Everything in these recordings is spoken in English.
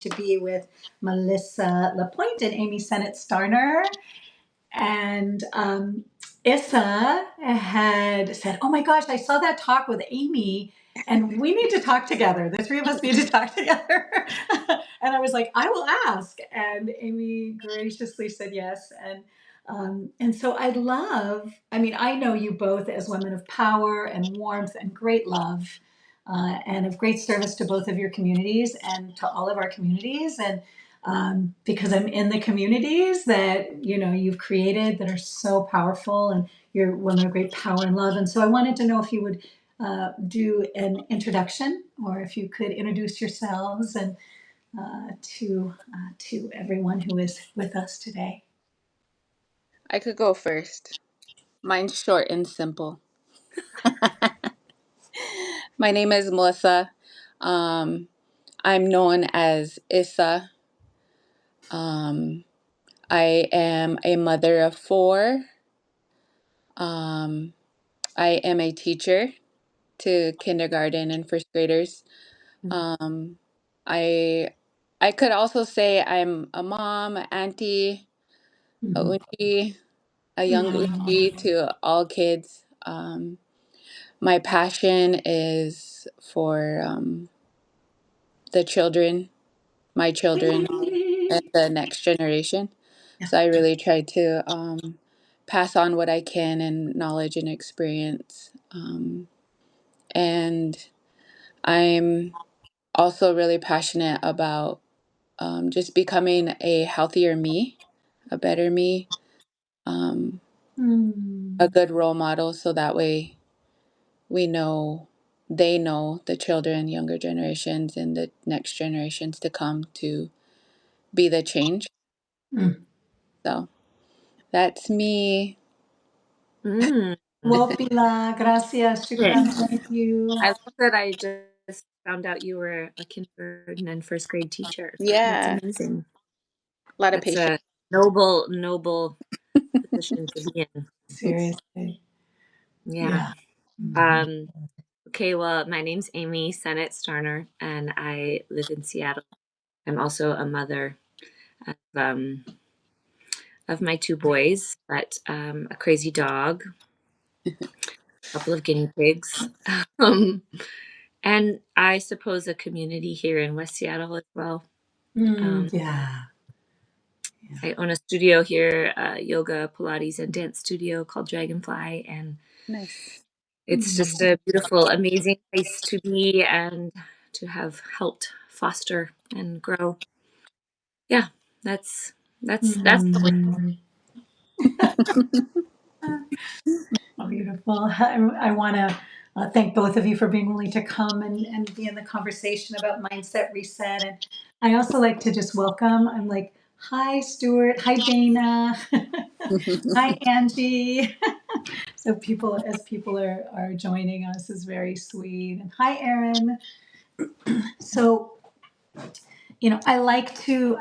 to be with Melissa LaPointe and Amy Sennett Starner. And Issa had said, "Oh my gosh, I saw that talk with Amy, and we need to talk together. The three of us need to talk together." And I was like, "I will ask." And Amy graciously said yes. And so I mean, I know you both as women of power and warmth and great love, and of great service to both of your communities and to all of our communities. And because I'm in the communities that you've created that are so powerful, and you're women of great power and love. And so I wanted to know if you would do an introduction, or if you could introduce yourselves and to everyone who is with us today. I could go first. Mine's short and simple. My name is Melissa. Um, I'm known as Issa. Um, I am a mother of four. Um, I am a teacher to kindergarten and first graders. Um, I I could also say I'm a mom, auntie, a Mhm. auntie, a young Mm. auntie to all kids. My passion is for the children, my children, and the next generation. Yeah. So I really try to pass on what I can in knowledge and experience. And I'm also really passionate about just becoming a healthier me, a better me, um, a Mm. good role model. So that way we know, they know, the children, younger generations, and the next generations to come to be the change. Mm. So that's me. Mm. Well, Pila, gracias, shukran, thank you. I love that I just found out you were a kindergarten and first grade teacher. That's Yeah, amazing. a lot of That's patience. a noble position to be in. Seriously. Yeah. Yeah. Mhm. Um, okay, well, my name's Amy Sennett Starner, and I live in Seattle. I'm also a mother of, of my two boys, but a crazy dog, a couple of guinea pigs, um, and I suppose a community here in West Seattle as well. Yeah. I own a studio here, yoga, Pilates, and dance studio called Dragonfly, and Nice. it's just a beautiful, amazing place to be and to have helped foster and grow. Yeah, that's the way. Mm. Oh, beautiful. I want to thank both of you for being willing to come and be in the conversation about mindset reset. And I also like to just welcome, I'm like, hi, Stuart. Hi, Dana. Hi, Angie. So as people are joining us is very sweet. And hi, Erin. So, I like to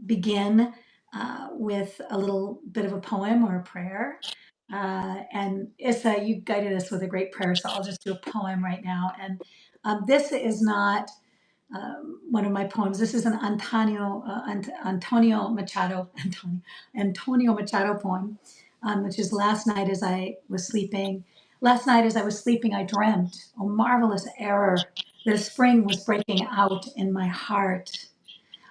begin with a little bit of a poem or a prayer. And Issa, you guided us with a great prayer, so I'll just do a poem right now. And this is not one of my poems. This is an Antonio Machado Antonio Machado poem, which is last night as I was sleeping. Last night as I was sleeping, I dreamt, oh marvelous error, that a spring was breaking out in my heart.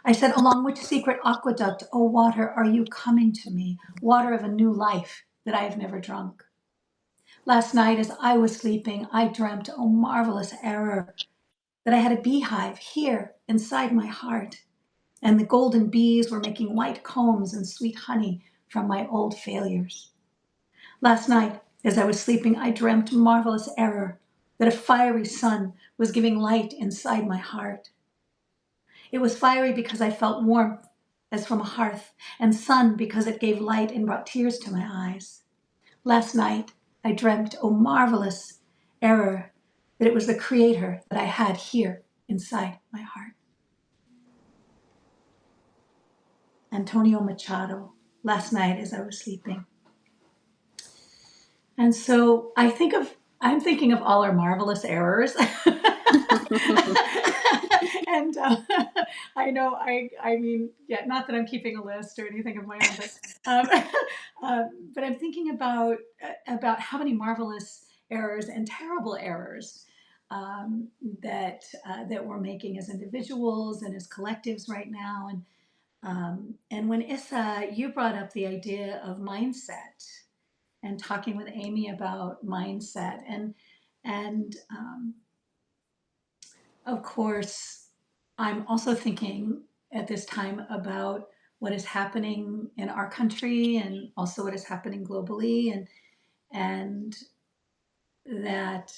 I said, along which secret aqueduct, O water, are you coming to me? Water of a new life that I have never drunk. Last night, as I was sleeping, I dreamt, O marvelous error, that I had a beehive here inside my heart, and the golden bees were making white combs and sweet honey from my old failures. Last night, as I was sleeping, I dreamt, marvelous error, that a fiery sun was giving light inside my heart. It was fiery because I felt warmth as from a hearth, and sun because it gave light and brought tears to my eyes. Last night, I dreamt, oh marvelous error, that it was the Creator that I had here inside my heart. Antonio Machado, last night as I was sleeping. And so I'm thinking of all our marvelous errors. I know. I mean, yeah, not that I'm keeping a list or anything of my own, but I'm thinking about how many marvelous errors and terrible errors um, that we're making as individuals and as collectives right now. And when Issa, you brought up the idea of mindset and talking with Amy about mindset and of course, I'm also thinking at this time about what is happening in our country and also what is happening globally, and that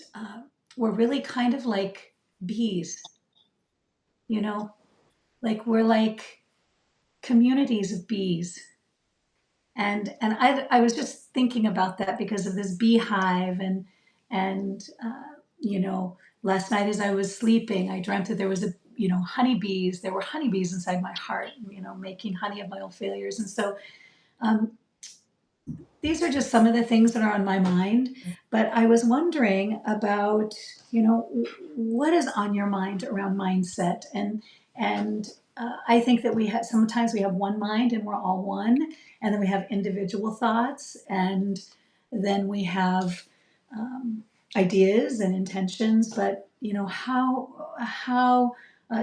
we're really kind of like bees, you know, like we're like communities of bees. And I was just thinking about that because of this beehive and you know, last night as I was sleeping, I dreamt that there was honeybees. There were honeybees inside my heart, you know, making honey of my own failures. And so um, these are just some of the things that are on my mind. But I was wondering about, you know, what is on your mind around mindset and I think that sometimes we have one mind and we're all one, and then we have individual thoughts, and then we have um, ideas and intentions. But you know, how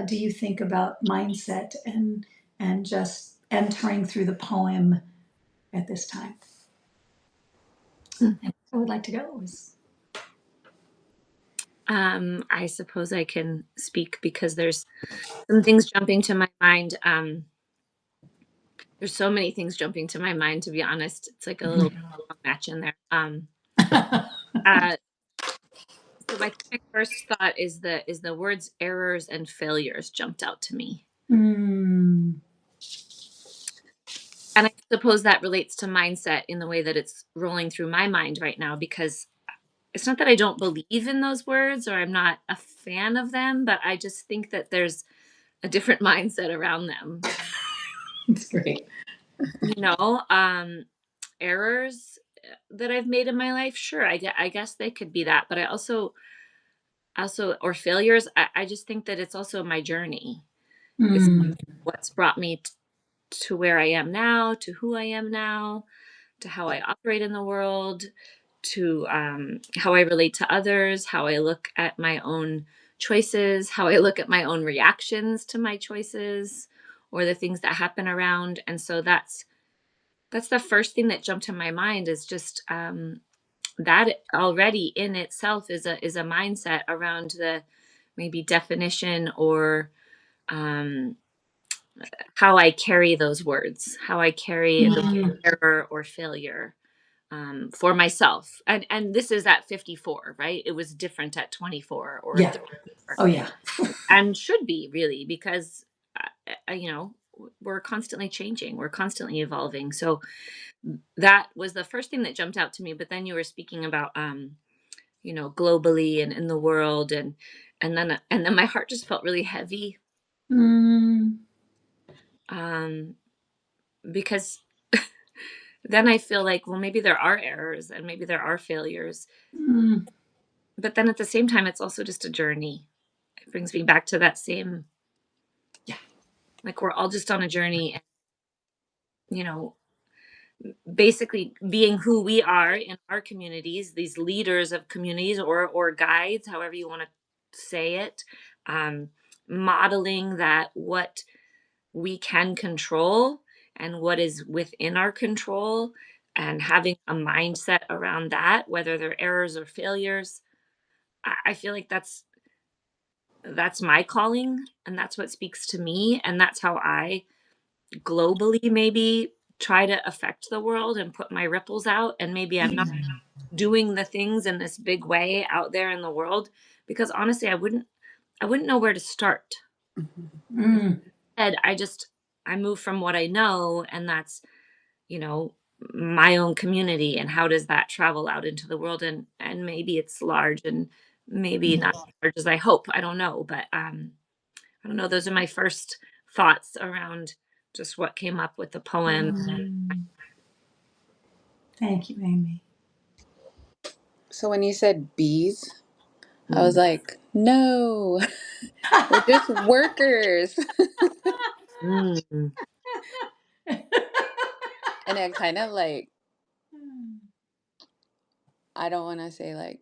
do you think about mindset and just entering through the poem at this time? Mm. I would like to go. I suppose I can speak because there's some things jumping to my mind. There's so many things jumping to my mind, to be honest. It's like a little match in there. Uh, so my first thought is the words errors and failures jumped out to me. Mm, And I suppose that relates to mindset in the way that it's rolling through my mind right now, because it's not that I don't believe in those words or I'm not a fan of them, but I just think that there's a different mindset around them. it's great. You know, errors that I've made in my life, sure, I guess they could be that, but I also or failures, I just think that it's also my journey. It's Mm, what's brought me to where I am now, to who I am now, to how I operate in the world, to how I relate to others, how I look at my own choices, how I look at my own reactions to my choices or the things that happen around. And so that's the first thing that jumped to my mind, is just that already in itself is a mindset around the maybe definition or um, how I carry those words, how I carry the mm, error or failure for myself. And this is at 54, right? It was different at 24 or yeah. 34, Oh, yeah. and should be really, because we're constantly changing, we're constantly evolving. So that was the first thing that jumped out to me. But then you were speaking about globally and in the world, and then my heart just felt really heavy, Mm, um, because then I feel like, well, maybe there are errors and maybe there are failures, mm, but then at the same time, it's also just a journey. It brings me back to that same, yeah. like, we're all just on a journey, and you know, basically being who we are in our communities, these leaders of communities or guides, however you want to say it, um, modeling that what we can control and what is within our control, and having a mindset around that, whether they're errors or failures. I feel like that's my calling, and that's what speaks to me, and that's how I globally maybe try to affect the world and put my ripples out. And maybe I'm not doing the things in this big way out there in the world, because honestly I wouldn't know where to start. Mm, And I move from what I know, and that's you know my own community, and how does that travel out into the world, and maybe it's large and maybe not as large as I hope. I don't know, but I don't know, those are my first thoughts around just what came up with the poem. mm. Thank you, Amy. So when you said bees, I was Mm. like, no, we're just workers. Mm. And it kind of like, I don't want to say like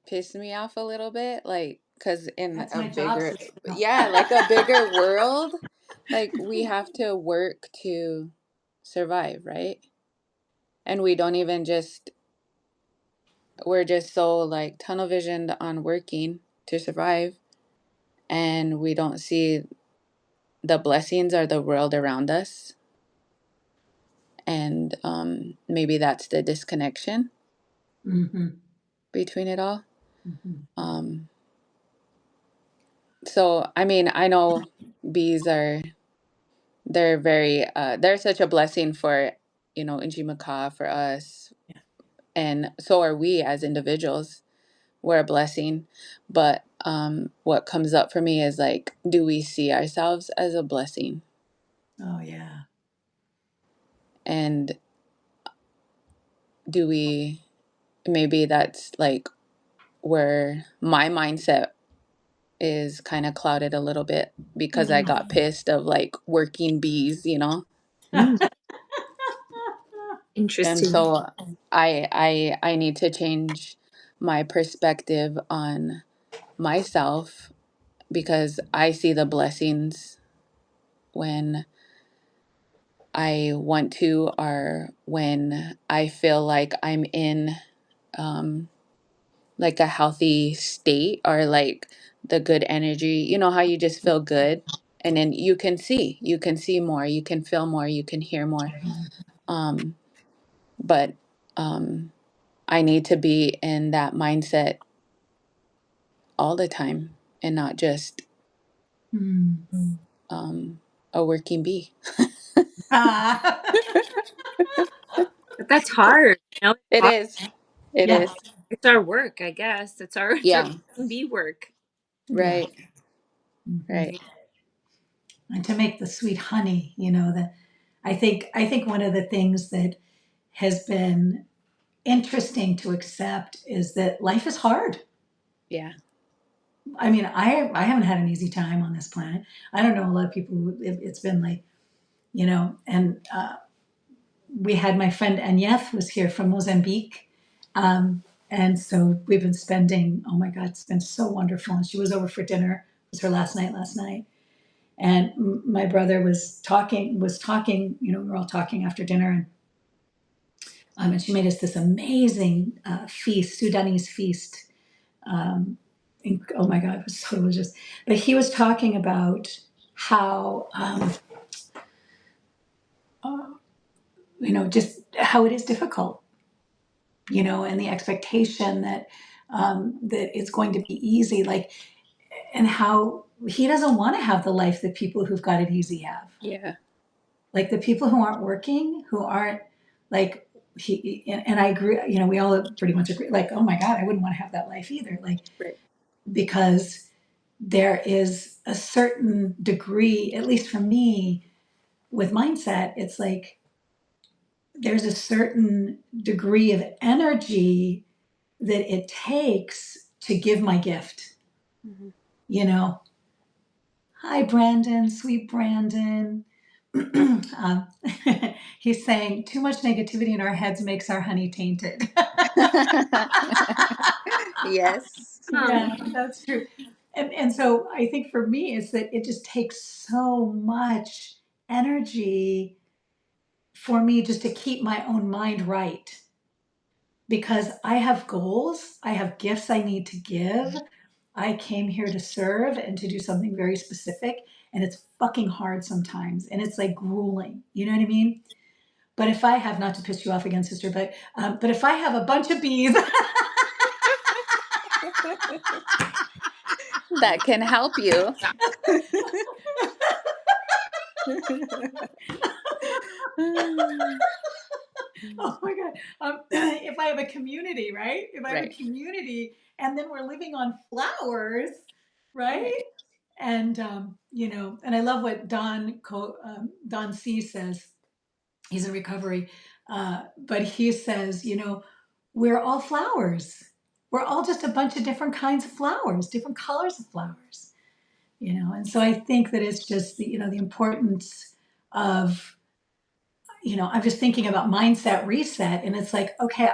pissed me off a little bit, like, because in That's a my job, bigger, sister. No. yeah, like a bigger world, like we have to work to survive, right? And we don't even just, we're just so like tunnel visioned on working to survive, and we don't see the blessings or the world around us. And maybe that's the disconnection Mm-hmm. between it all. Mm-hmm. Um, so, I mean, I know bees are, they're very, they're such a blessing for, Injimaka, for us. Yeah. And so are we as individuals. We're a blessing. But what comes up for me is like, do we see ourselves as a blessing? Oh, yeah. And do we, maybe that's like where my mindset is kind of clouded a little bit because I got Mm. pissed of like working bees. Mm. And Interesting. so I need to change my perspective on myself because I see the blessings when I want to, or when I feel like I'm in um like a healthy state, or like the good energy. You know how you just feel good, and then you can see more, you can feel more, you can hear more. Um but um I need to be in that mindset all the time and not just Mm. um a working bee. Ah. But that's hard. It's It hard. is. It Yeah. is. It's our work, I guess. It's our Yeah. B work. Yeah. Right. Hmm. Right. And to make the sweet honey, that I think one of the things that has been interesting to accept is that life is hard. Yeah. I mean, I haven't had an easy time on this planet. I don't know a lot of people who it's been like, and we had my friend Anyeth was here from Mozambique. And so we've been spending, oh my God, it's been so wonderful. And she was over for dinner. It was her last night. And my brother was talking, we were all talking after dinner. And she made us this amazing feast, Sudanese feast. Um, oh my God, it was so delicious. But he was talking about how, uh, just how it is difficult, and the expectation that it's going to be easy, like, and how he doesn't want to have the life that people who've got it easy have. Yeah. Like the people who aren't working, who aren't like and I agree, we all pretty much agree, like, oh my God, I wouldn't want to have that life either. Like, Right. because there is a certain degree, at least for me, with mindset, it's like there's a certain degree of energy that it takes to give my gift, Mhm. you know. Hi, Brandon, sweet Brandon. um, he's saying too much negativity in our heads makes our honey tainted. Yes. Yeah, that's true. And so I think for me is that it just takes so much energy for me just to keep my own mind right, because I have goals, I have gifts I need to give. I came here to serve and to do something very specific, and it's fucking hard sometimes, and it's like grueling. You know what I mean? But if I have, not to piss you off again, sister, but if I have a bunch of bees, That can help you. oh my God, if I have a community, right? If I have a Right. community, and then we're living on flowers, Right. right? And and I love what Don C says. He's in recovery, but he says, we're all flowers. We're all just a bunch of different kinds of flowers, different colors of flowers. And so I think that it's just the importance of, I'm just thinking about mindset reset, and it's like, okay,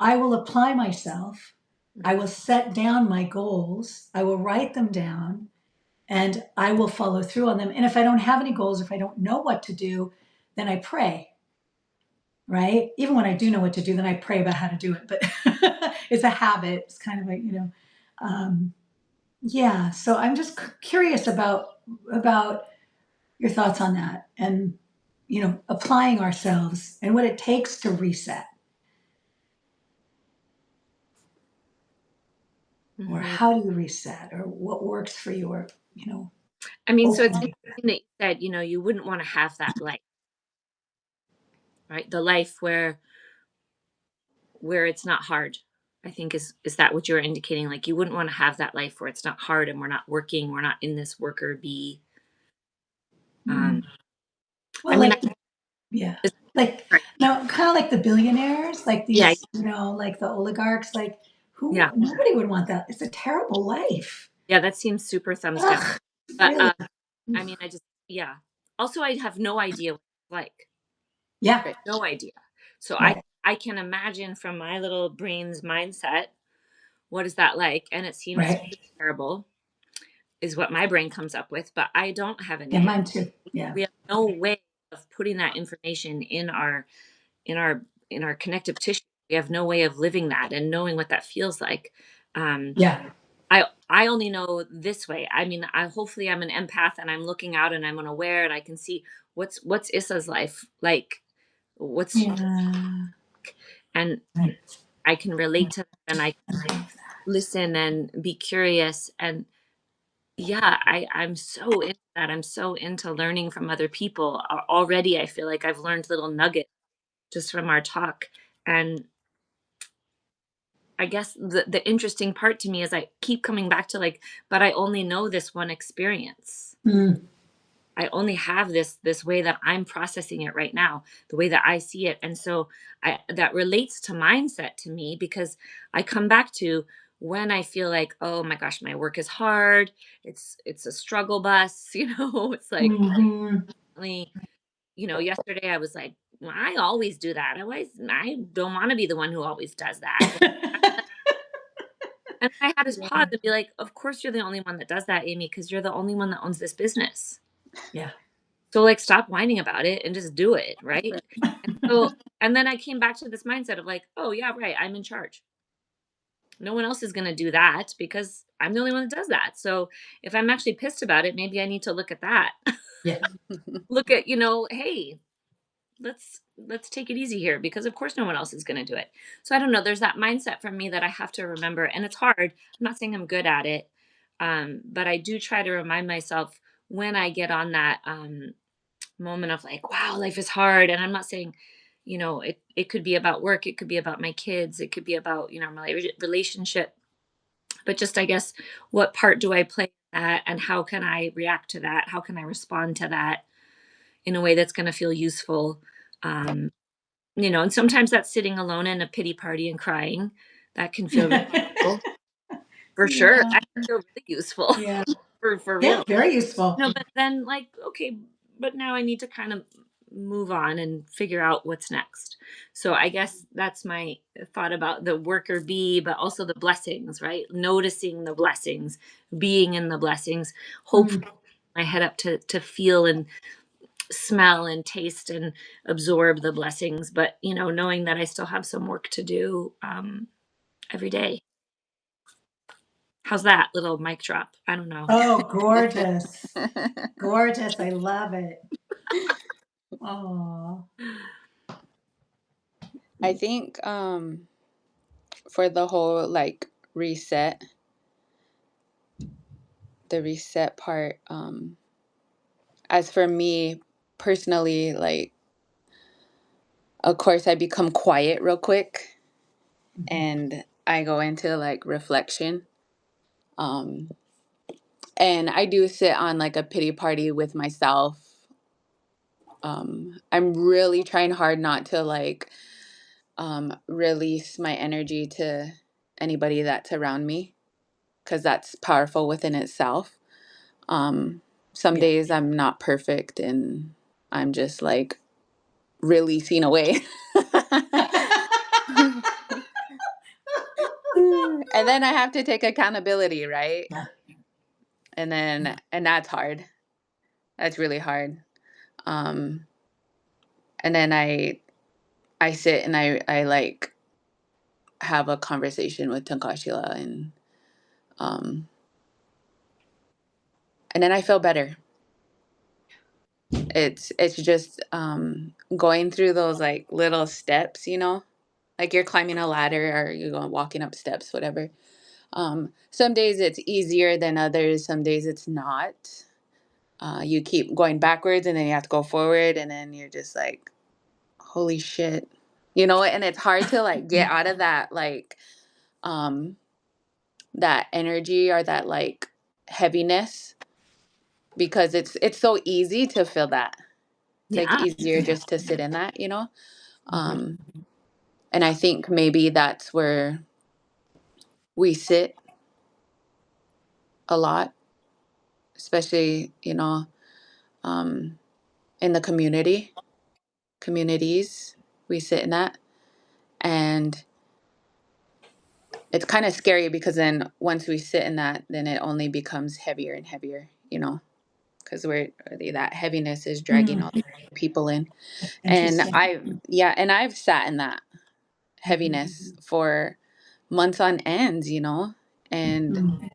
I will apply myself. I will set down my goals. I will write them down, and I will follow through on them. And if I don't have any goals, if I don't know what to do, then I pray, right? Even when I do know what to do, then I pray about how to do it. But it's a habit. It's kind of like, yeah. So I'm just curious about your thoughts on that, and applying ourselves and what it takes to reset, or Mhm. how do you reset, or what works for you, or I mean, so it's open. interesting that you said, you wouldn't want to have that life, right? The life where it's not hard. I think is that what you're indicating? Like you wouldn't want to have that life where it's not hard and we're not working, we're not in this worker bee. Mm. Um, I Well, mean, like, yeah, it's, like, right. no, kind of like the billionaires, like Yeah, these, like the oligarchs, like yeah, nobody would want that. It's a terrible life. yeah. That seems super thumbs down. Ugh, But really. I mean, yeah. Also, I have no idea what it's like. Yeah, Right. No idea. So I right, I can imagine from my little brain's mindset, what is that like? And it seems right. pretty terrible, is what my brain comes up with. But I don't have Yeah, any. mine too. Yeah, We have no way of putting that information in our in our connective tissue. We have no way of living that and knowing what that feels like. Um, yeah. I only know this way. I mean, I hopefully I'm an empath and I'm looking out and I'm unaware and I can see what's Issa's life like. What's Yeah, and right. I can relate to that and I I love that. listen and be curious and yeah, I'm so into that. I'm so into learning from other people. Already I feel like I've learned little nuggets just from our talk. And I guess the interesting part to me is I keep coming back to like, but I only know this one experience. Mm, I only have this way that I'm processing it right now, the way that I see it. And so I that relates to mindset to me because I come back to when I feel like, oh my gosh, my work is hard. It's a struggle bus, it's like hmm. really, yesterday I was like, "Well, I always do that. I don't want to be the one who always does that." And I had to pause and be like, "Of course you're the only one that does that, Amy, because you're the only one that owns this business. Yeah. So like stop whining about it and just do it, right?" And so and then I came back to this mindset of like, "Oh yeah, right, I'm in charge. No one else is going to do that because I'm the only one that does that. So if I'm actually pissed about it, maybe I need to look at that. Yeah. Look at, hey, let's take it easy here because of course no one else is going to do it." So I don't know, there's that mindset from me that I have to remember and it's hard. I'm not saying I'm good at it. But I do try to remind myself when I get on that moment of like, wow, life is hard. And I'm not saying, it could be about work, it could be about my kids, it could be about, my relationship, but just I guess what part do I play in that and how can I react to that? How can I respond to that in a way that's going to feel useful? Um, and sometimes that's sitting alone in a pity party and crying. That can feel really useful. For sure. Yeah. I feel really useful Yeah. for Yeah. real. Very useful. No, but then like, okay, but now I need to kind of move on and figure out what's next. So I guess that's my thought about the worker bee, but also the blessings, right? Noticing the blessings, being in the blessings, hopefully Mm. my head up to feel and smell and taste and absorb the blessings, but knowing that I still have some work to do every day. How's that little mic drop? I don't know. Oh, gorgeous. Gorgeous. I love it. Oh. I think for the whole like the reset part, as for me personally, like of course I become quiet real quick and I go into like reflection. Um and I do sit on like a pity party with myself. I'm really trying hard not to like release my energy to anybody that's around me because that's powerful within itself. Some Yeah. days I'm not perfect and I'm just like releasing away. And then I have to take accountability, right? Yeah. And that's hard. That's really hard. Um, and then I sit and I like have a conversation with Tankashila um and then I feel better. It's just going through those like little steps, you know? Like you're climbing a ladder or you're going walking up steps, whatever. Some days it's easier than others, some days it's not. You keep going backwards and then you have to go forward and then you're just like, holy shit. You know, and it's hard to like get out of that like um that energy or that like heaviness because it's so easy to feel that. It's like Yeah. easier just to sit in that, you know? Um and I think maybe that's where we sit a lot, especially, you know, um in the communities we sit in that. And it's kind of scary because then once we sit in that, then it only becomes heavier and heavier, you know, because we're that heaviness is dragging all Mm, these people in. And interesting. I've sat in that Mhm. heaviness for months on ends, you know, and Mm,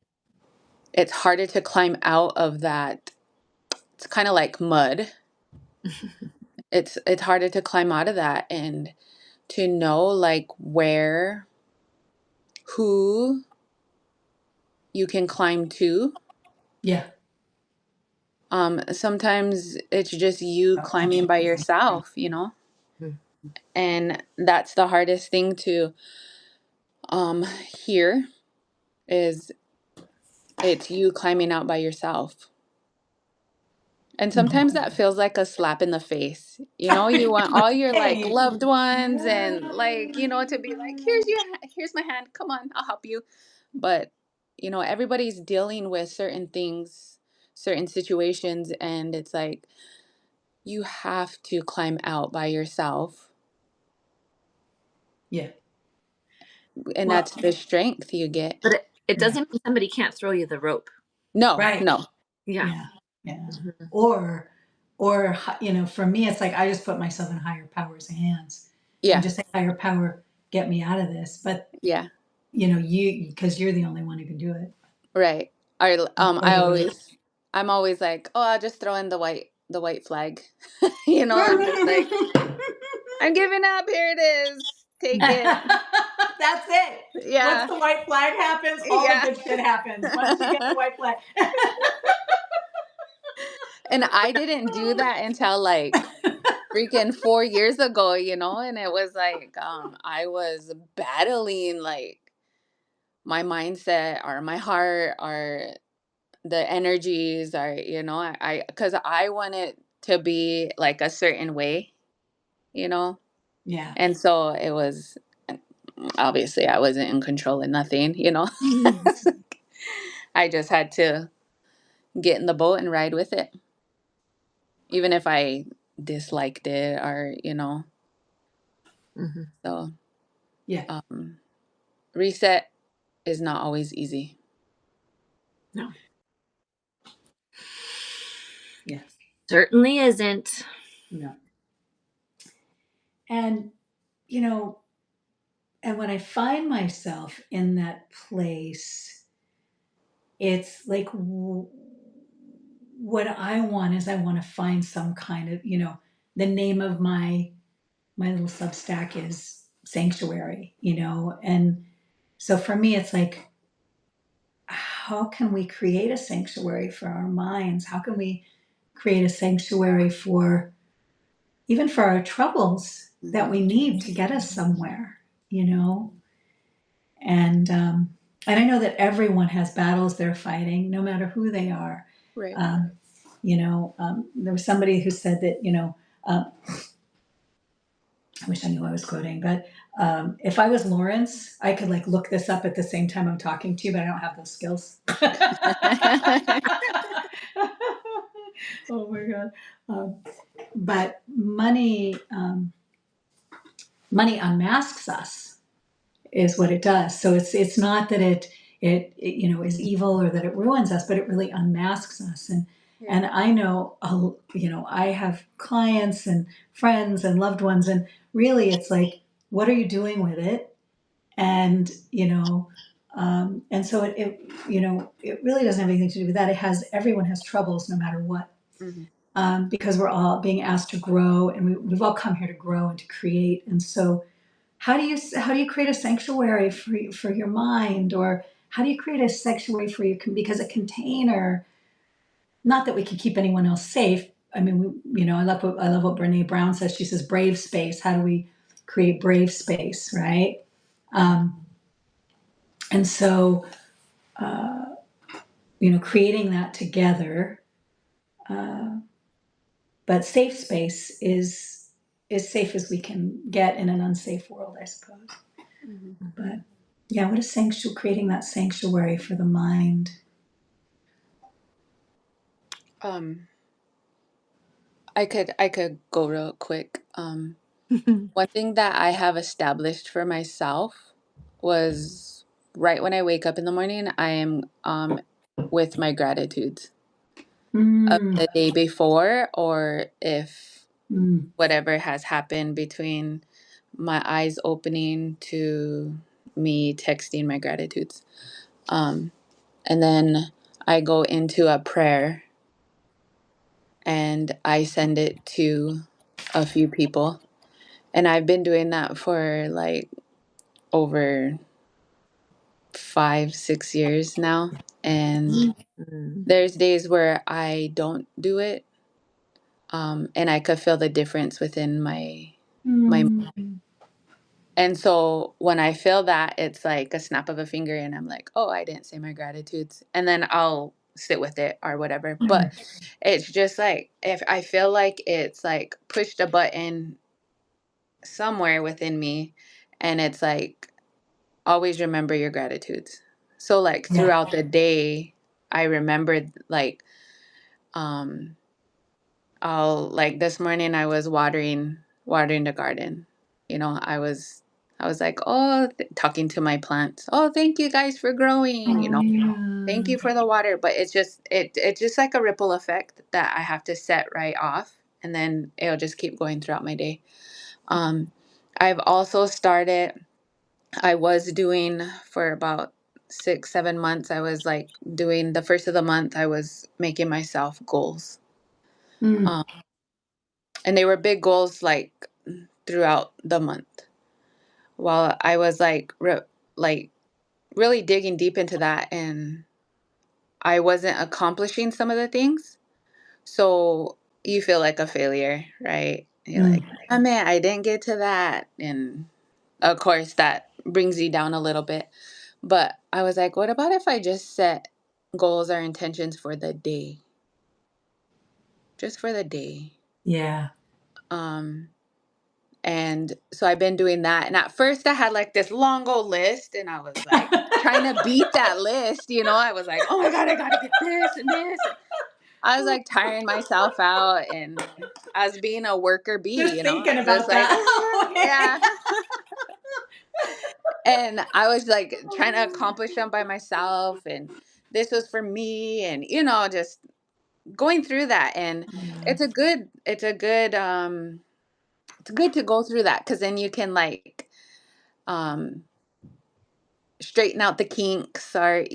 it's harder to climb out of that. It's kind of like mud. It's harder to climb out of that and to know like where who you can climb to. yeah. Sometimes it's just you climbing by yourself, you know, Mhm. and that's the hardest thing to hear is it's you climbing out by yourself. And sometimes Mhm. that feels like a slap in the face. You know, you want all your like Hey. loved ones and like, you know, to be like, here's my hand. Come on, I'll help you. But, you know, everybody's dealing with certain things, certain situations, and it's like you have to climb out by yourself. Yeah. And Well, that's the strength you get. But it yeah. doesn't mean somebody can't throw you the rope. No, Right. no. Yeah. Yeah. Yeah. Mhm. Or, you know, for me, it's like I just put myself in higher power's hands and Yeah, just say, higher power, get me out of this. But, yeah, you know, because you're the only one who can do it. right. Or the rope. I'm always like, oh, I'll just throw in the white flag. You know, I'm just like, I'm giving up. Here it is. Take it. That's it. Once Yeah. the white flag happens, all the Yeah. good shit happens. Once you get the white flag. And I didn't do that until like freaking 4 years ago, you know, and it was like I was battling like my mindset or my heart or the energies or you know, I because I wanted to be like a certain way, you know. Yeah. And so it was obviously I wasn't in control of nothing, you know. I just had to get in the boat and ride with it, even if I disliked it or, you know. Mhm. So, Yeah. um, reset is not always easy. No, Yeah. certainly isn't. No. And, you know, and when I find myself in that place, it's like what I want is I want to find some kind of, you know, the name of my little Substack is Sanctuary, you know, and so for me, it's like, how can we create a sanctuary for our minds? How can we create a sanctuary for even for our troubles that Hmm. we need to get us somewhere, you know? And I know that everyone has battles they're fighting, no matter who they are. Right. Um, there was somebody who said that, I wish I knew I was quoting, but if I was Lawrence, I could like look this up at the same time I'm talking to you, but I don't have those skills. Oh my God. Um, but money unmasks us, is what it does. So it's not that it is evil or that it ruins us, but it really unmasks us. Yeah. And I know, I have clients and friends and loved ones, and really it's like, what are you doing with it? And and so it really doesn't have anything to do with that. Everyone has troubles no matter what, Hmm. because we're all being asked to grow, and we've all come here to grow and to create. And so how do you create a sanctuary for your mind, or how do you create a sanctuary for your, because a container, not that we can keep anyone else safe. I mean, I love what Brene Brown says. She says brave space. How do we create brave space, right? um, and so creating that together. uh, but safe space is as safe as we can get in an unsafe world, I suppose. Hmm. But yeah, what is creating that sanctuary for the mind? Um, I could go real quick. One thing that I have established for myself was right when I wake up in the morning, I am with my gratitudes of Mm, the day before, or if mm, whatever has happened between my eyes opening to me texting my gratitudes. Um, and then I go into a prayer and I send it to a few people. And I've been doing that for like over 5, 6 years now. And Mm. there's days where I don't do it. And I could feel the difference within my. mm. And so when I feel that, it's like a snap of a finger, and I'm like, oh, I didn't say my gratitudes. And then I'll sit with it or whatever. But it's just like, if I feel like it's like pushed a button somewhere within me, and it's like, always remember your gratitudes. So like Yeah. throughout the day, I remembered like, um, I'll like this morning I was watering the garden. I was like, oh, talking to my plants. Oh, thank you guys for growing. Oh, Thank yeah. you for the water. But it's just like a ripple effect that I have to set right off, and then it'll just keep going throughout my day. Um, I've also started. I was doing for about 6, 7 months. I was like doing the first of the month. I was making myself goals. Mm, Um, and they were big goals like throughout the month. While I was like really digging deep into that, and I wasn't accomplishing some of the things. So you feel like a failure, right? You're like, mm. oh man, I didn't get to that. And of course, that brings you down a little bit. But I was like, what about if I just set goals or intentions for the day? Just for the day. Yeah. Um, And so I've been doing that. And at first I had like this long old list, and I was like trying to beat that list. I was like, oh my God, I got to get this and this. And I was like tiring myself out, and I was being a worker Just bee. thinking Just about like, that. yeah. Okay. And I was like trying to accomplish them by myself. And this was for me. And, just going through that. And Yeah. it's good to go through that, because then you can like, um, straighten out the kinks, or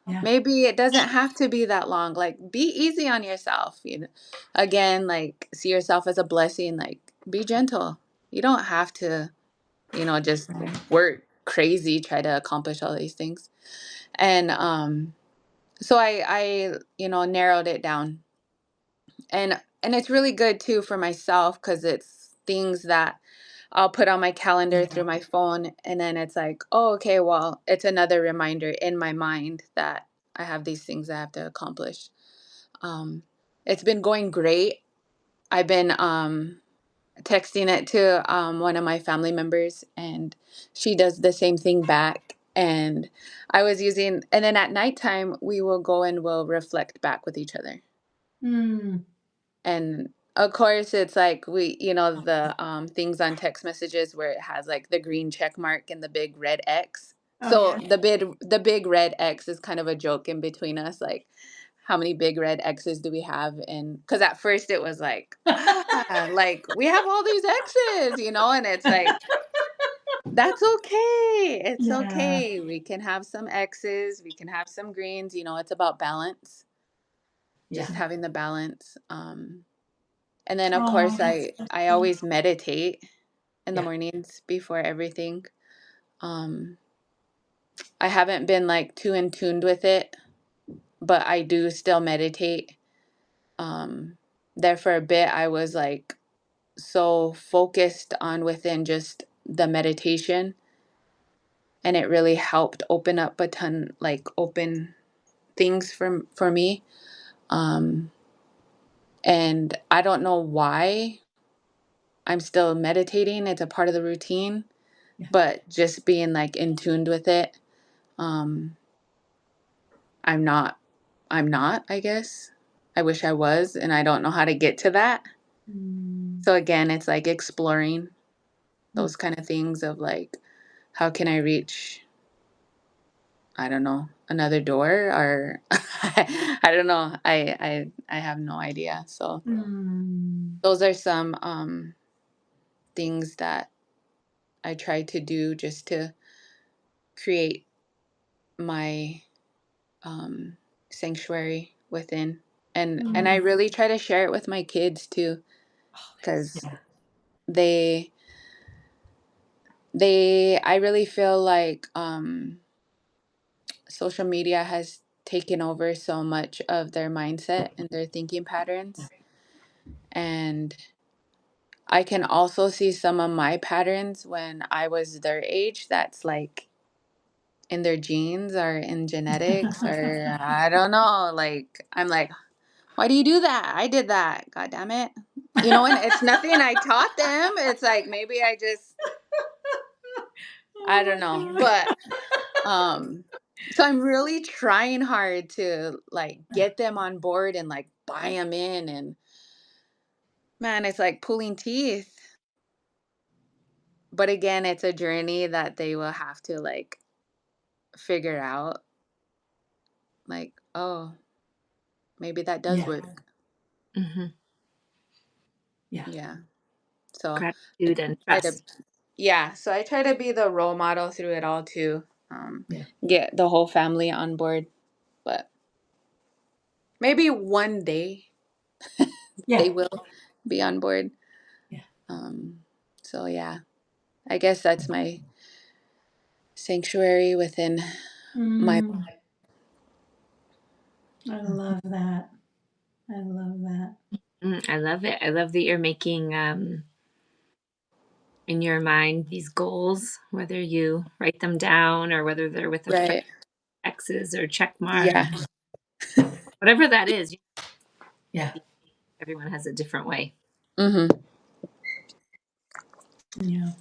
Yeah. maybe it doesn't have to be that long. Like, be easy on yourself. Again, like, see yourself as a blessing. Like, be gentle. You don't have to just Right. work crazy, try to accomplish all these things. And so I narrowed it down. And it's really good too for myself, because it's things that I'll put on my calendar Yeah. through my phone, and then it's like, oh, okay, well, it's another reminder in my mind that I have these things I have to accomplish. Um, it's been going great. I've been texting it to one of my family members, and she does the same thing back. And and then at nighttime, we will go and we'll reflect back with each other. Mm. And of course, it's like the things on text messages where it has like the green check mark and the big red X. Oh So yeah. the big red X is kind of a joke in between us, like how many big red X's do we have? And because at first it was like, like we have all these X's, and it's like that's okay. It's Yeah. okay. We can have some X's, we can have some greens. It's about balance, Yeah. just having the balance. And then of Oh, course that's I so always meditate in the yeah. mornings before everything. Um I haven't been like too in tuned with it, but I do still meditate. Um there for a bit I was like so focused on within just the meditation, and it really helped open up a ton, like open things for me. Um and I don't know why I'm still meditating. It's a part of the routine, Yeah. but just being like in tuned with it. um i'm not I'm not, I guess. I wish I was, and I don't know how to get to that. Mm. So again, it's like exploring Mm. those kind of things of like, how can I reach, I don't know, another door, or I don't know. I have no idea. So Mm. those are some things that I try to do just to create my um, sanctuary within, and I Mm. really try to share it with my kids too, because Yeah. they I really feel like social media has taken over so much of their mindset and their thinking patterns, and I can also see some of my patterns when I was their age. That's like in their genes or in genetics, or I don't know. Like I'm like, why do you do that? I did that. God damn it. And it's nothing I taught them. It's like maybe I Oh don't my know. God. But so I'm really trying hard to like get them on board and like buy them in, and man, it's like pulling teeth. But again, it's a journey that they will have to like figure out, like, oh, maybe that does Yeah. work. Hmm. Yeah. Yeah. So I Gratitude and try to trust. Yeah, so I try to be the role model through it all too. Yeah. Get the whole family on board, but maybe one day they Yeah. will be on board. Yeah. Um, so yeah, I guess that's my sanctuary within my. Mm. I love that. I love that. I love it. I love that you're making in your mind these goals, whether you write them down or whether they're with a friend, Right. X's or check mark, Yeah. whatever that is. Yeah. Everyone has a different way. Mm-hmm. Yeah.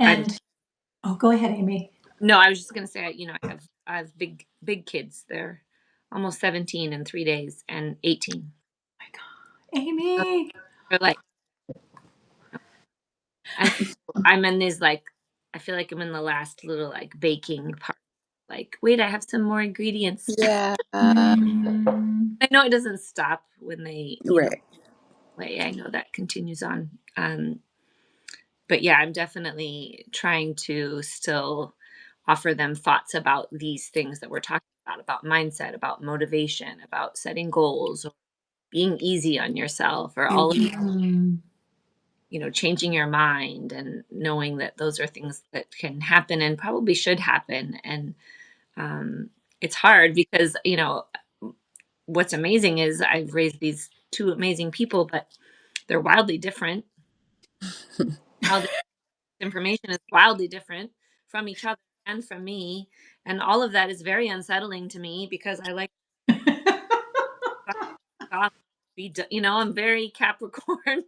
I'm And oh, go ahead, Amy. no, I was just gonna say, I have big kids. They're almost 17 in 3 days and 18. Oh my God. So Amy. they're like, and I'm in these like, I feel like I'm in the last little like baking part. Like, wait, I have some more ingredients. Yeah. Mm. I know it doesn't stop when they, Right. play. I know that continues on. But yeah, I'm definitely trying to still offer them thoughts about these things that we're talking about mindset, about motivation, about setting goals, or being easy on yourself, or all of these, Mm. changing your mind and knowing that those are things that can happen and probably should happen. And um, it's hard because, what's amazing is I've raised these two amazing people, but they're wildly different. Wildly, information is wildly different from each other and from me. And all of that is very unsettling to me because I like to stop, I'm very Capricorn.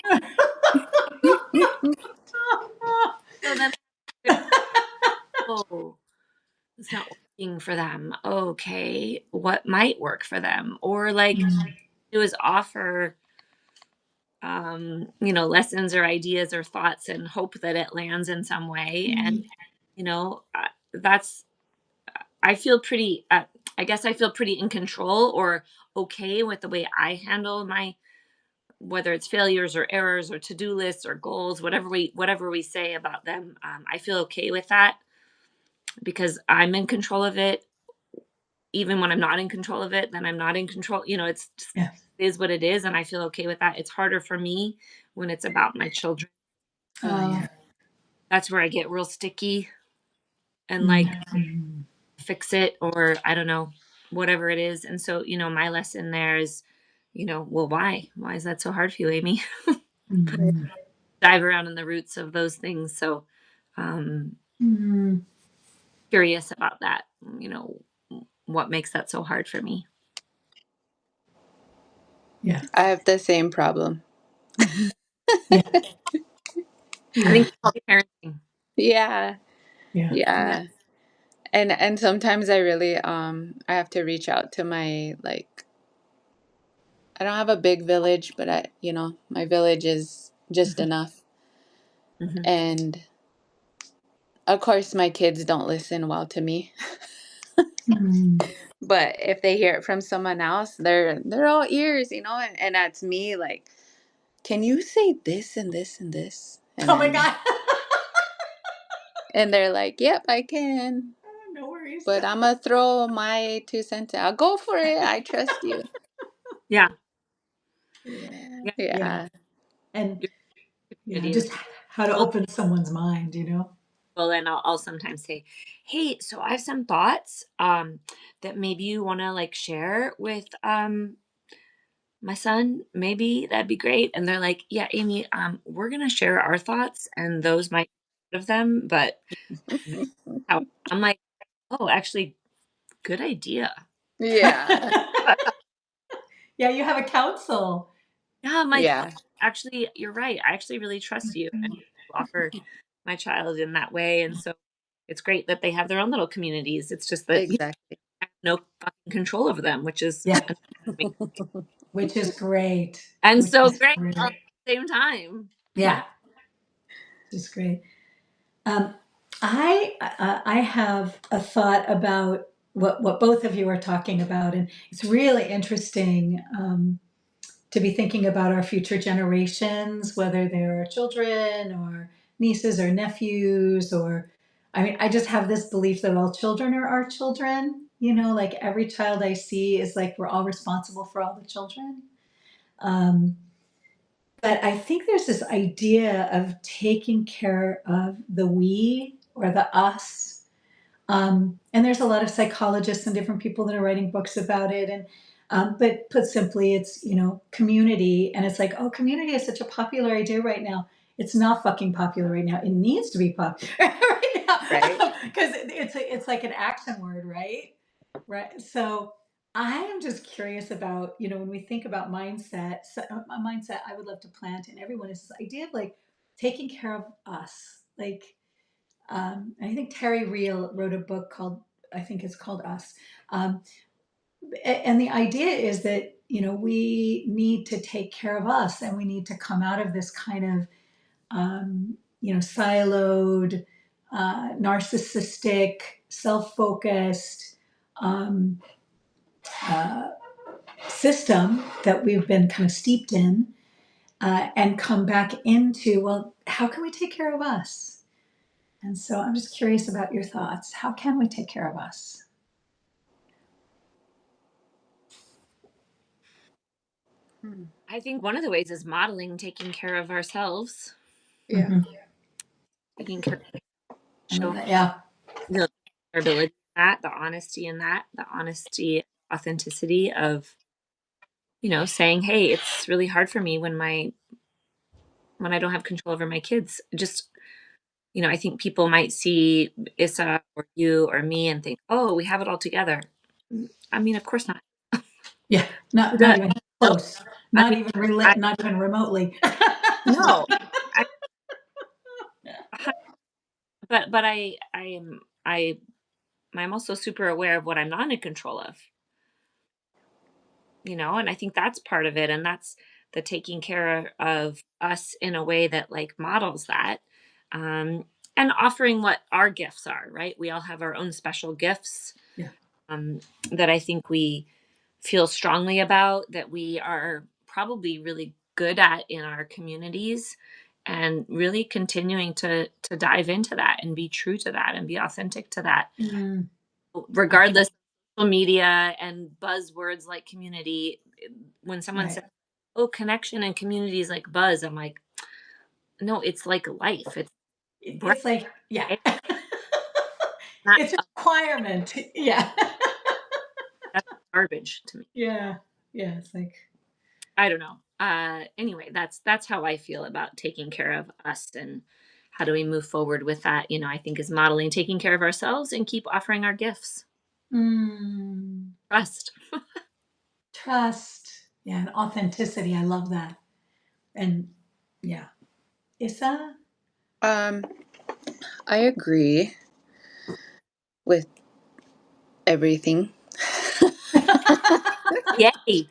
So then, oh, it's not working for them. Okay, what might work for them? Or like, do is offer, lessons or ideas or thoughts and hope that it lands in some way. And, Mm, that's, I feel pretty, I guess I feel pretty in control or okay with the way I handle my, whether it's failures or errors or to-do lists or goals, whatever we say about them. I feel okay with that because I'm in control of it. Even when I'm not in control of it, then I'm not in control. It's just, yeah. it is what it is, and I feel okay with that. It's harder for me when it's about my children. Oh Uh, yeah. That's where I get real sticky and mm, like fix it, or I don't know, whatever it is. And so, my lesson there is, well, why? Why is that so hard for you, Amy? Right. mm, Dive around in the roots of those things. So, um, mm, curious about that, what makes that so hard for me. yeah. I have the same problem. Mhm. Yeah. I think Yeah. it's called parenting. Yeah. Yeah. Yeah. Yeah. And sometimes I really I have to reach out to my like I don't have a big village, but my village is just Mhm. enough. Mhm. And of course my kids don't listen well to me. Mm, But if they hear it from someone else, they're all ears, and that's me like, can you say this and this and this? And oh my then God. and they're like, yep, I can. no worries. But I'm gonna throw my 2 cents out. Go for it. I trust you. Yeah. Yeah. Yeah. Yeah. Yeah. And Your yeah, community is just how to well. open someone's mind. Well, then I'll sometimes say, "Hey, so I have some thoughts that maybe you want to like share with my son. Maybe that'd be great." And they're like, "Yeah, Amy, we're gonna share our thoughts, and those might be of them, but this is how." I'm like, "Oh, actually, good idea." Yeah. yeah, you have a council. Yeah, I'm like, "Oh, Yeah. actually, you're right. I actually really trust you and offer my child in that way." And so it's great that they have their own little communities. It's just that Exactly. I have no fucking control over them, which is Yeah, annoying to me. which is great. And Which so is great great. at the same time. Yeah, which is great. Um, I have a thought about what both of you are talking about, and it's really interesting to be thinking about our future generations, whether they're our children or nieces or nephews, or I mean, I just have this belief that all children are our children. Like every child I see is like we're all responsible for all the children. Um, but I think there's this idea of taking care of the we or the us. And there's a lot of psychologists and different people that are writing books about it. And but put simply, it's community, and it's like, oh, community is such a popular idea right now. It's not fucking popular right now. It needs to be popular right Right. now because it's like an action word, right? Right. So I am just curious about when we think about mindset, a mindset I would love to plant in everyone is this idea of like taking care of us, like I think Terry Real wrote a book called, I think it's called Us. Um, and the idea is that, we need to take care of us and we need to come out of this kind of, siloed, narcissistic, self focused um, uh, system that we've been kind of steeped in and come back into, well, how can we take care of us? And so I'm just curious about your thoughts. How can we take care of us? Hmm. I think one of the ways is modeling taking care of ourselves, Yeah. Mhm. taking care, I love showing that. Yeah. the vulnerability in that, the honesty in that, the honesty, authenticity of, saying, "Hey, it's really hard for me when I don't have control over my kids." Just, I think people might see Issa or you or me and think, "Oh, we have it all together." I mean, of course not. Yeah. Who Not does? even No. close. I Not mean, even I not even remotely. no. I, but I'm also super aware of what I'm not in control of. and I think that's part of it. And that's the taking care of us in a way that like models that. Um, and offering what our gifts are, right? We all have our own special gifts Yeah. um, that I think we feel strongly about, that we are probably really good at in our communities, and really continuing to dive into that and be true to that and be authentic to that, Mm, regardless of social media and buzzwords like community. When someone right. says, oh, connection and community is like buzz, I'm like, no, it's like life. It's breath. It's like, yeah. It's not It's a requirement. Yeah. that's garbage to me. Yeah. Yeah. It's like, I don't know. Anyway, that's how I feel about taking care of us, and how do we move forward with that? I think is modeling taking care of ourselves and keep offering our gifts. mm, Trust. trust. Yeah. And authenticity. I love that. And yeah. Issa? Um, I agree with everything. Yay.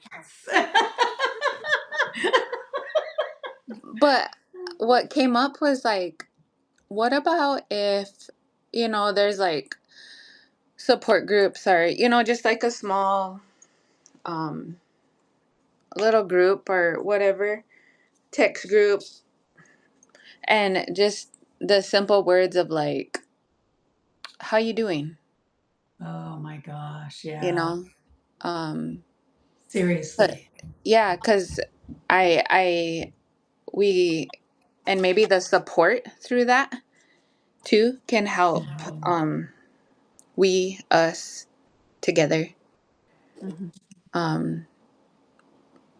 But what came up was like, what about if, there's like support groups or, just like a small um little group or whatever, text group, and just the simple words of like, how you doing? Oh my gosh. You Yeah. know? Um but Seriously. yeah, cuz I we and maybe the support through that too can help we us together. Mhm. Um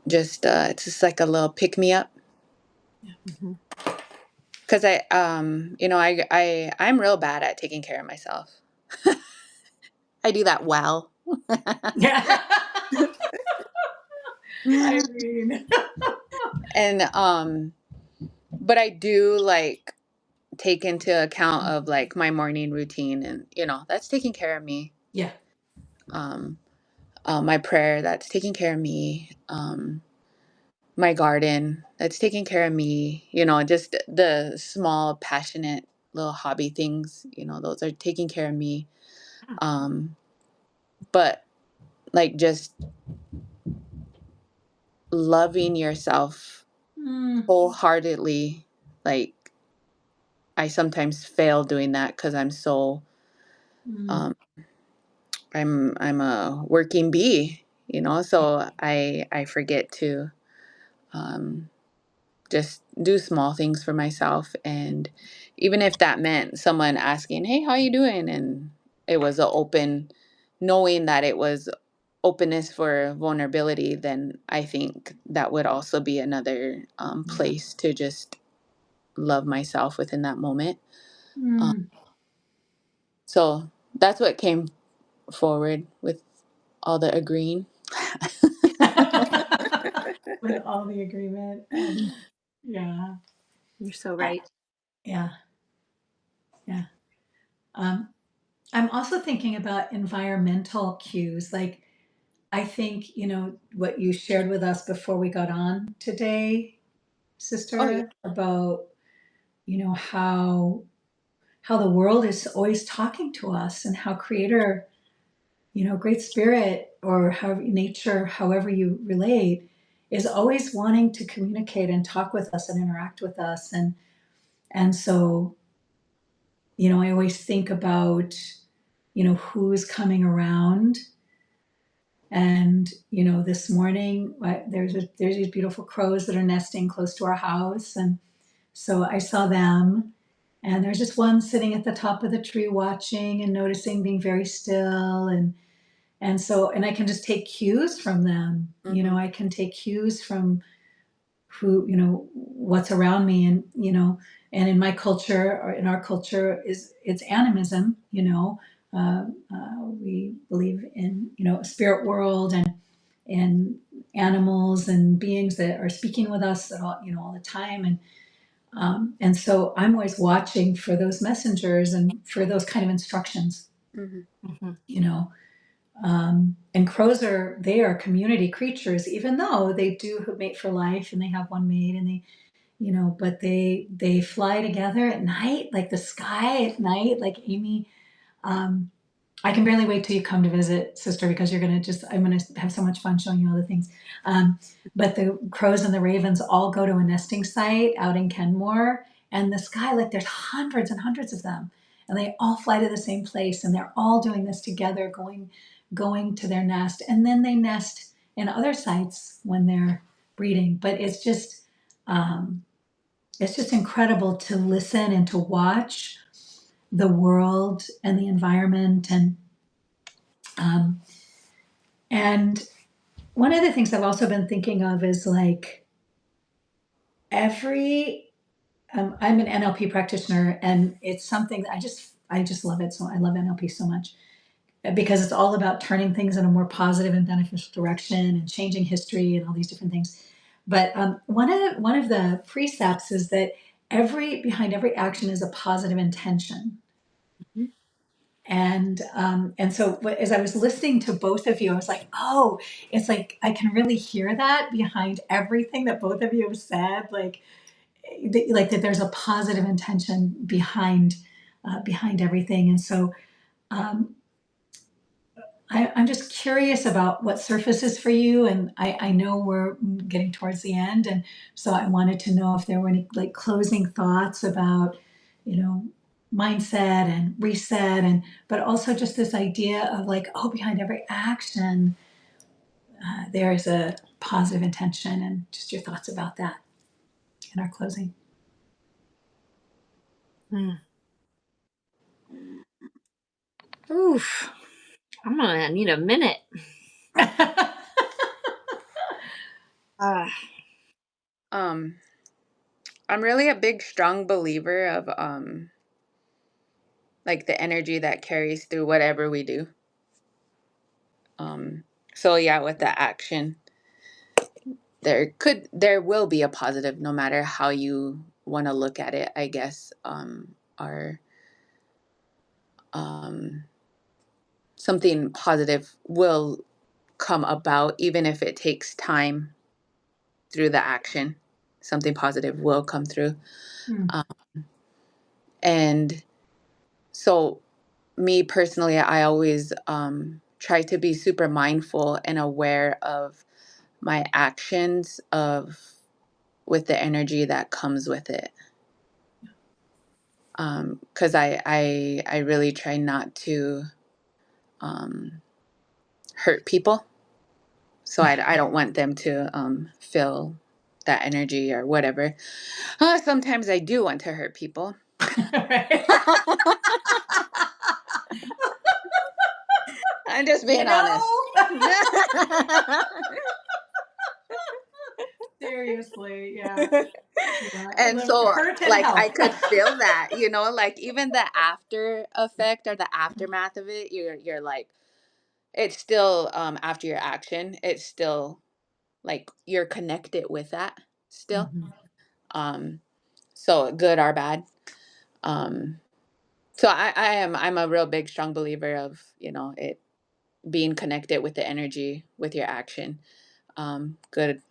just it's just like a little pick me up, Mhm. cuz I'm real bad at taking care of myself. I do that well. Yeah. I mean, And but I do like take into account of like my morning routine, and that's taking care of me. yeah. um my prayer, that's taking care of me. My garden, that's taking care of me. Just the small passionate little hobby things, those are taking care of me. um but like just loving yourself Mm, wholeheartedly, like I sometimes fail doing that because mm, um I'm a working bee, so I forget to um just do small things for myself. And even if that meant someone asking, hey, how you doing, and it was a open, knowing that it was openness for vulnerability, then I think that would also be another place to just love myself within that moment. um, mm. so that's what came forward with all the agreeing. With all the agreement and yeah, You're so I, right. yeah, yeah. Um, I'm also thinking about environmental cues. Like, I think, what you shared with us before we got on today, Oh yeah. sister, about, how the world is always talking to us, and how creator, great spirit, or however nature, however you relate, is always wanting to communicate and talk with us and interact with us. And so, I always think about, who's coming around. And, this morning, there's these beautiful crows that are nesting close to our house. And so I saw them, and there's just one sitting at the top of the tree watching and noticing, being very still. And I can just take cues from them. Hmm. I can take cues from who, what's around me. And in my culture, or in our culture, it's animism. We believe in, a spirit world, and animals and beings that are speaking with us all the time. And so I'm always watching for those messengers and for those kind of instructions, Hmm. Mhm. you know. And crows they are community creatures, even though they do mate for life and they have one mate and but they fly together at night, like the sky at night, like Amy. Um, I can barely wait till you come to visit, sister, because I'm gonna have so much fun showing you all the things. Um, but the crows and the ravens all go to a nesting site out in Kenmore, and the sky, like there's hundreds and hundreds of them, and they all fly to the same place, and they're all doing this together, going to their nest, and then they nest in other sites when they're breeding. But um, it's just incredible to listen and to watch the world and the environment um, and one of the things I've also been thinking of is like every I'm an NLP practitioner, and it's something that I just love it. So I love NLP so much because it's all about turning things in a more positive and beneficial direction and changing history and all these different things. But one of the precepts is that every behind every action is a positive intention. Mhm. And so as I was listening to both of you, I was like, oh, it's like I can really hear that behind everything that both of you have said, like that there's a positive intention behind everything. And so um, I'm just curious about what surfaces for you, and I know we're getting towards the end, and so I wanted to know if there were any like closing thoughts about, you know, mindset and reset, and but also just this idea of like, oh, behind every action, there is a positive intention, and just your thoughts about that in our closing. Mm. Oof. I'm gonna need a minute. Uh, Um, I'm really a big, strong believer of like the energy that carries through whatever we do. Um, so yeah, with the action, there will be a positive, no matter how you want to look at it. I guess or um, something positive will come about, even if it takes time through the action. Something positive will come through, Hmm. um, and so me personally, I always try to be super mindful and aware of my actions of with the energy that comes with it. Because I really try not to um, hurt people. So I don't want them to feel that energy or whatever. Sometimes I do want to hurt people. Right. I'm just You being honest. know, seriously, yeah, yeah. And The so, hurt and like, I help. could feel that, like even the after effect or the aftermath of it, you're like, it's still after your action, it's still like you're connected with that still. Mhm. Um, so good or bad. Um, so I'm a real big strong believer of it being connected with the energy with your action. Good,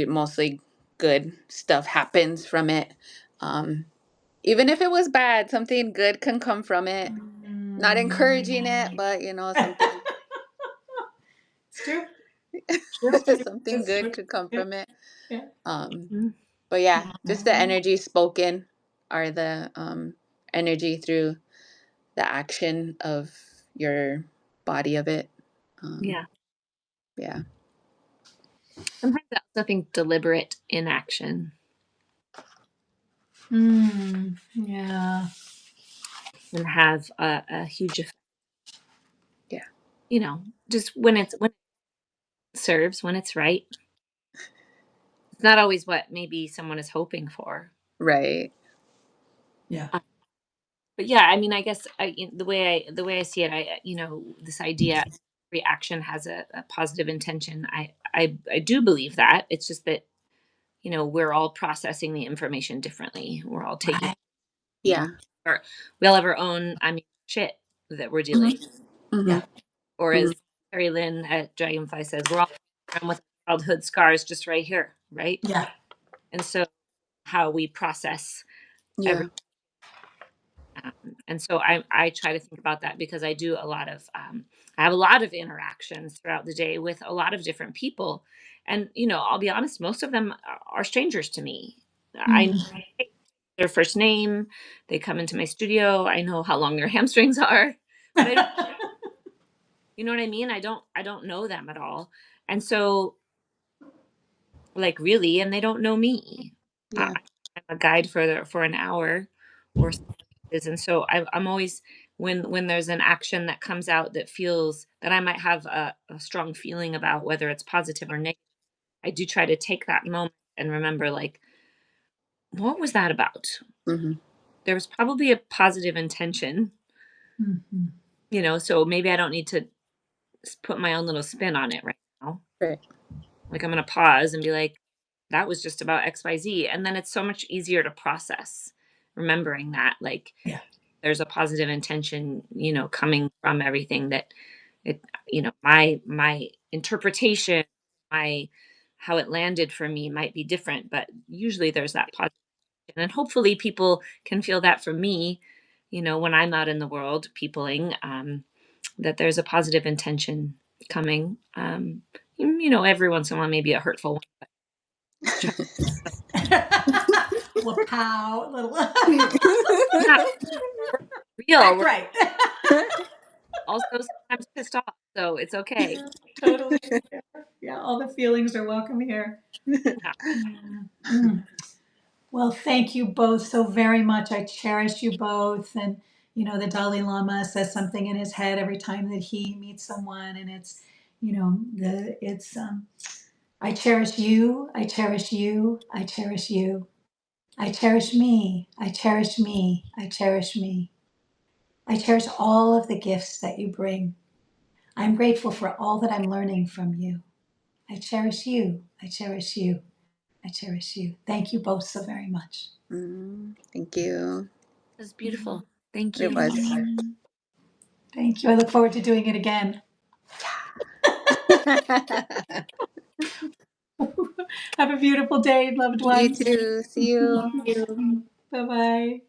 mostly good stuff happens from it. Um, Even if it was bad, something good can come from it. Not encouraging it, Mm. but something It's true. It's true. something It's good true. could come Yeah, from it. yeah. Um, mm, but yeah, just the energy spoken or the energy through the action of your body of it. Um, yeah. yeah, Sometimes I also think deliberate inaction Yeah. can have a huge effect. yeah, Just when it serves, when it's right. It's not always what maybe someone is hoping for. right. Yeah. Uh, but yeah, I mean, I guess the way I see it, this idea reaction has a positive intention. I do believe that. It's just that we're all processing the information differently. We're all taking Right. you know Yeah. or we all have our own shit that we're Hmm. dealing. Hmm. Yeah. Or as Carrie Lynn at Dragonfly says, we're all with childhood scars just right here, right? Yeah. And so how we process Yeah. everything. And so I try to think about that because I do a lot of I have a lot of interactions throughout the day with a lot of different people, and I'll be honest, most of them are strangers to me. I know Mm. their first name, they come into my studio, I know how long their hamstrings are, but I don't, you know what I mean? I don't know them at all, and so like really, and they don't know me. Yeah. I'm a guide for an hour or so, and so I'm always when there's an action that comes out that feels that I might have a strong feeling about, whether it's positive or negative. I do try to take that moment and remember, like, what was that about? Mm-hmm. There was probably a positive intention, Mhm. so maybe I don't need to put my own little spin on it right now. Right. Like, I'm going to pause and be like, that was just about XYZ. And then it's so much easier to process remembering that, like, Yeah. there's a positive intention, coming from everything that my interpretation, my how it landed for me might be different, but usually there's that positive. And hopefully people can feel that from me, when I'm out in the world peopling, that there's a positive intention coming. Every once in a while, maybe a hurtful one. Try- Well, pow, little. Yeah, we're real. Act We're right. also sometimes pissed off, so it's okay. Totally. Yeah, all the feelings are welcome here. Yeah. Yeah. Mm. Well, thank you both so very much. I cherish you both. And, the Dalai Lama says something in his head every time that he meets someone. And it's, I cherish you. I cherish you. I cherish you. I cherish me. I cherish me. I cherish me. I cherish all of the gifts that you bring. I'm grateful for all that I'm learning from you. I cherish you. I cherish you. I cherish you. Thank you both so very much. Thank you. It was beautiful. Thank It you. was. Thank you. I look forward to doing it again. Have a beautiful day, loved You ones. too. See you. Thank you. Bye bye.